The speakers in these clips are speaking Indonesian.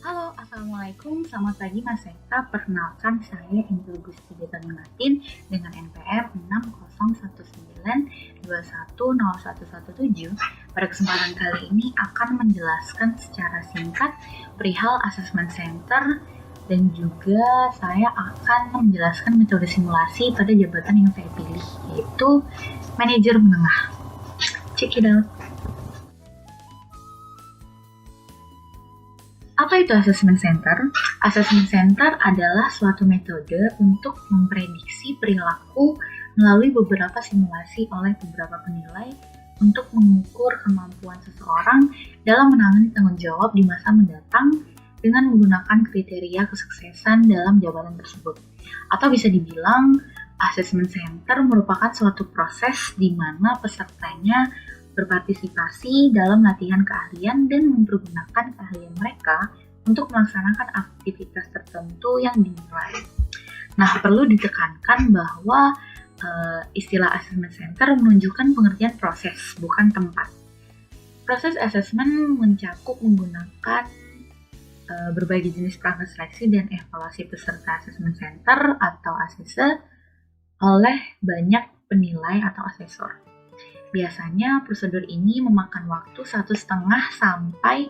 Halo, Assalamualaikum. Selamat pagi Mas Seta. Perkenalkan saya Indro Gusti Martin dengan NPM 6019210117. Pada kesempatan kali ini akan menjelaskan secara singkat perihal Assessment Center dan juga saya akan menjelaskan metode simulasi pada jabatan yang saya pilih, yaitu manajer menengah. Check it out. Apa itu Assessment Center? Assessment Center adalah suatu metode untuk memprediksi perilaku melalui beberapa simulasi oleh beberapa penilai untuk mengukur kemampuan seseorang dalam menangani tanggung jawab di masa mendatang dengan menggunakan kriteria kesuksesan dalam jabatan tersebut. Atau bisa dibilang, Assessment Center merupakan suatu proses di mana pesertanya berpartisipasi dalam latihan keahlian dan mempergunakan keahlian mereka untuk melaksanakan aktivitas tertentu yang dinilai. Nah, perlu ditekankan bahwa istilah assessment center menunjukkan pengertian proses, bukan tempat. Proses assessment mencakup menggunakan berbagai jenis perangkat seleksi dan evaluasi peserta assessment center atau assessor oleh banyak penilai atau asesor. Biasanya prosedur ini memakan waktu 1,5 sampai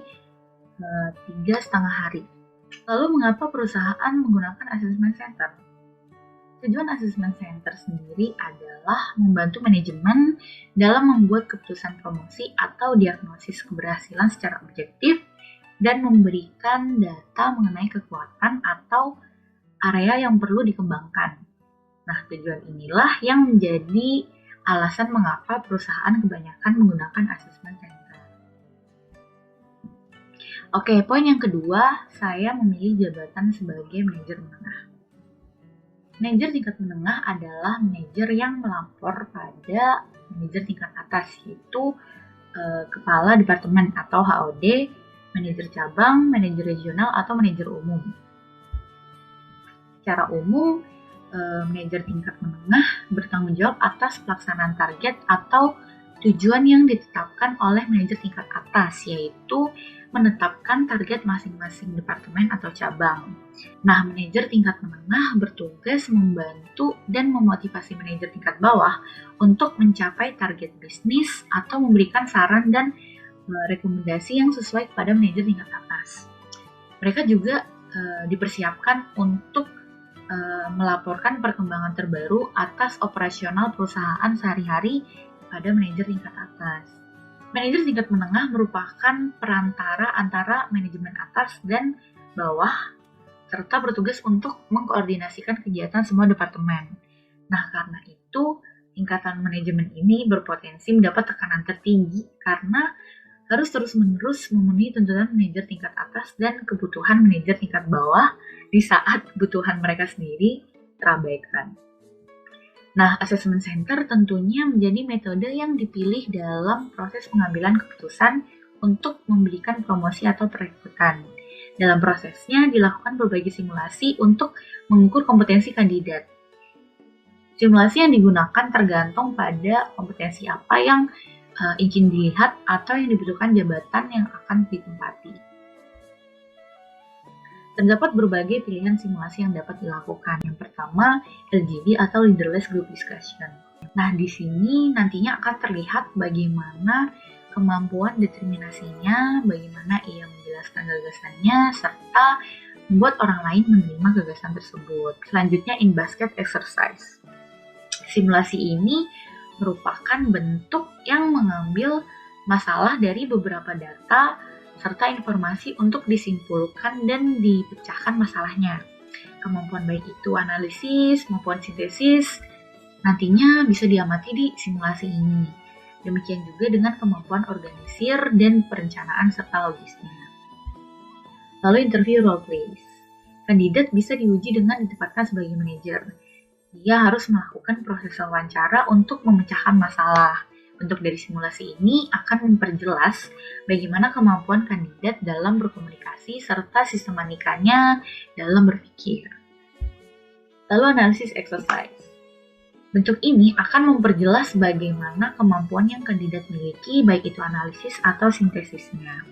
3,5 hari. Lalu mengapa perusahaan menggunakan assessment center? Tujuan assessment center sendiri adalah membantu manajemen dalam membuat keputusan promosi atau diagnosis keberhasilan secara objektif dan memberikan data mengenai kekuatan atau area yang perlu dikembangkan. Nah, tujuan inilah yang menjadi alasan mengapa perusahaan kebanyakan menggunakan assessment center. Oke, poin yang kedua, saya memilih jabatan sebagai manajer menengah. Manajer tingkat menengah adalah manajer yang melapor pada manajer tingkat atas, yaitu kepala departemen atau HOD, manajer cabang, manajer regional, atau manajer umum. Secara umum, manajer tingkat menengah bertanggung jawab atas pelaksanaan target atau tujuan yang ditetapkan oleh manajer tingkat atas, yaitu menetapkan target masing-masing departemen atau cabang. Nah, manajer tingkat menengah bertugas membantu dan memotivasi manajer tingkat bawah untuk mencapai target bisnis atau memberikan saran dan rekomendasi yang sesuai kepada manajer tingkat atas. Mereka juga dipersiapkan untuk melaporkan perkembangan terbaru atas operasional perusahaan sehari-hari pada manajer tingkat atas. Manajer tingkat menengah merupakan perantara antara manajemen atas dan bawah, serta bertugas untuk mengkoordinasikan kegiatan semua departemen. Nah, karena itu, tingkatan manajemen ini berpotensi mendapat tekanan tertinggi karena harus terus-menerus memenuhi tuntutan manajer tingkat atas dan kebutuhan manajer tingkat bawah di saat kebutuhan mereka sendiri terabaikan. Nah, assessment center tentunya menjadi metode yang dipilih dalam proses pengambilan keputusan untuk memberikan promosi atau perekrutan. Dalam prosesnya dilakukan berbagai simulasi untuk mengukur kompetensi kandidat. Simulasi yang digunakan tergantung pada kompetensi apa yang ingin dilihat atau yang dibutuhkan jabatan yang akan ditempati. Terdapat berbagai pilihan simulasi yang dapat dilakukan. Yang pertama, LGD atau Leaderless Group Discussion. Nah, di sini nantinya akan terlihat bagaimana kemampuan determinasinya, bagaimana ia menjelaskan gagasannya, serta membuat orang lain menerima gagasan tersebut. Selanjutnya, In Basket Exercise. Simulasi ini merupakan bentuk yang mengambil masalah dari beberapa data serta informasi untuk disimpulkan dan dipecahkan masalahnya. Kemampuan baik itu analisis maupun sintesis nantinya bisa diamati di simulasi ini. Demikian juga dengan kemampuan organisir dan perencanaan serta logisnya. Lalu interview role plays. Kandidat bisa diuji dengan ditempatkan sebagai manajer. Dia harus melakukan proses wawancara untuk memecahkan masalah. Bentuk dari simulasi ini akan memperjelas bagaimana kemampuan kandidat dalam berkomunikasi serta sistematikanya dalam berpikir. Lalu analisis exercise. Bentuk ini akan memperjelas bagaimana kemampuan yang kandidat miliki, baik itu analisis atau sintesisnya.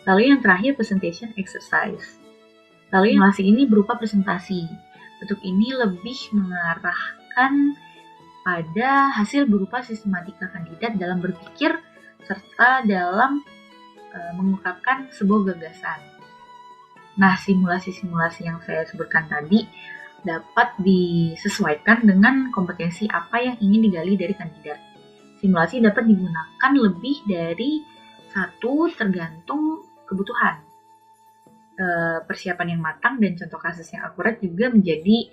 Lalu yang terakhir, presentation exercise. Lalu simulasi ini berupa presentasi. Bentuk ini lebih mengarahkan pada hasil berupa sistematika kandidat dalam berpikir serta dalam mengungkapkan sebuah gagasan. Nah, simulasi-simulasi yang saya sebutkan tadi dapat disesuaikan dengan kompetensi apa yang ingin digali dari kandidat. Simulasi dapat digunakan lebih dari satu tergantung kebutuhan. Persiapan yang matang dan contoh kasus yang akurat juga menjadi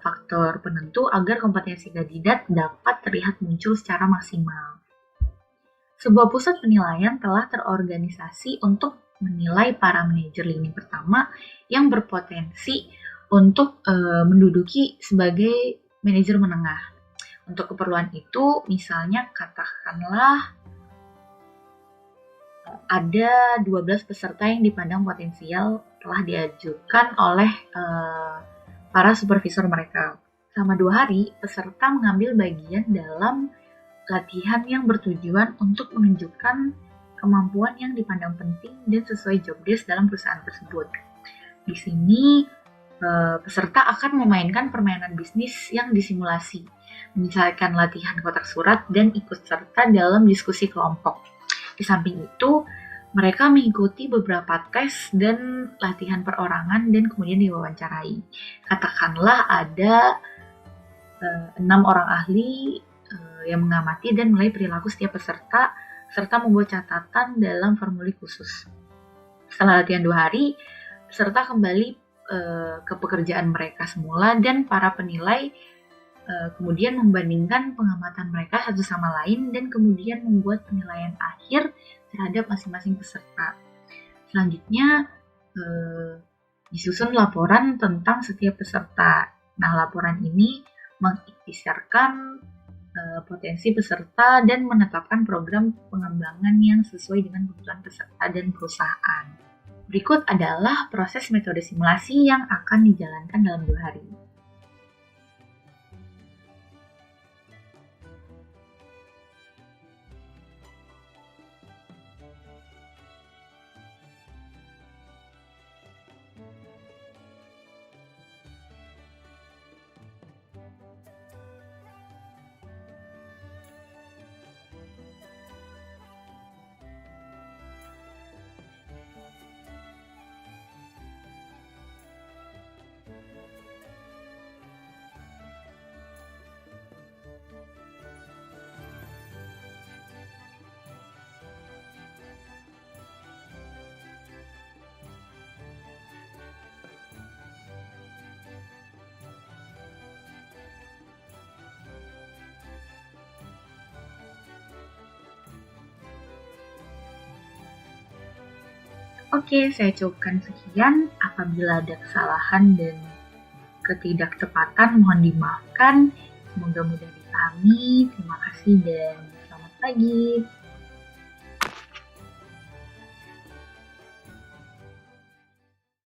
faktor penentu agar kompetensi kandidat dapat terlihat muncul secara maksimal. Sebuah pusat penilaian telah terorganisasi untuk menilai para manajer lini pertama yang berpotensi untuk menduduki sebagai manajer menengah. Untuk keperluan itu, misalnya katakanlah ada 12 peserta yang dipandang potensial telah diajukan oleh para supervisor mereka. Selama 2 hari, peserta mengambil bagian dalam latihan yang bertujuan untuk menunjukkan kemampuan yang dipandang penting dan sesuai job desk dalam perusahaan tersebut. Di sini, peserta akan memainkan permainan bisnis yang disimulasi, misalkan latihan kotak surat dan ikut serta dalam diskusi kelompok. Di samping itu, mereka mengikuti beberapa tes dan latihan perorangan dan kemudian diwawancarai. Katakanlah ada 6 orang ahli yang mengamati dan menilai perilaku setiap peserta serta membuat catatan dalam formulir khusus. Setelah latihan 2 hari, peserta kembali ke pekerjaan mereka semula dan para penilai kemudian membandingkan pengamatan mereka satu sama lain dan kemudian membuat penilaian akhir terhadap masing-masing peserta. Selanjutnya disusun laporan tentang setiap peserta. Nah, laporan ini mengikhtisarkan potensi peserta dan menetapkan program pengembangan yang sesuai dengan kebutuhan peserta dan perusahaan. Berikut adalah proses metode simulasi yang akan dijalankan dalam 2 hari. Oke, saya cukupkan sekian. Apabila ada kesalahan dan ketidaktepatan, mohon dimaafkan. Semoga mudah dipahami. Terima kasih dan selamat pagi.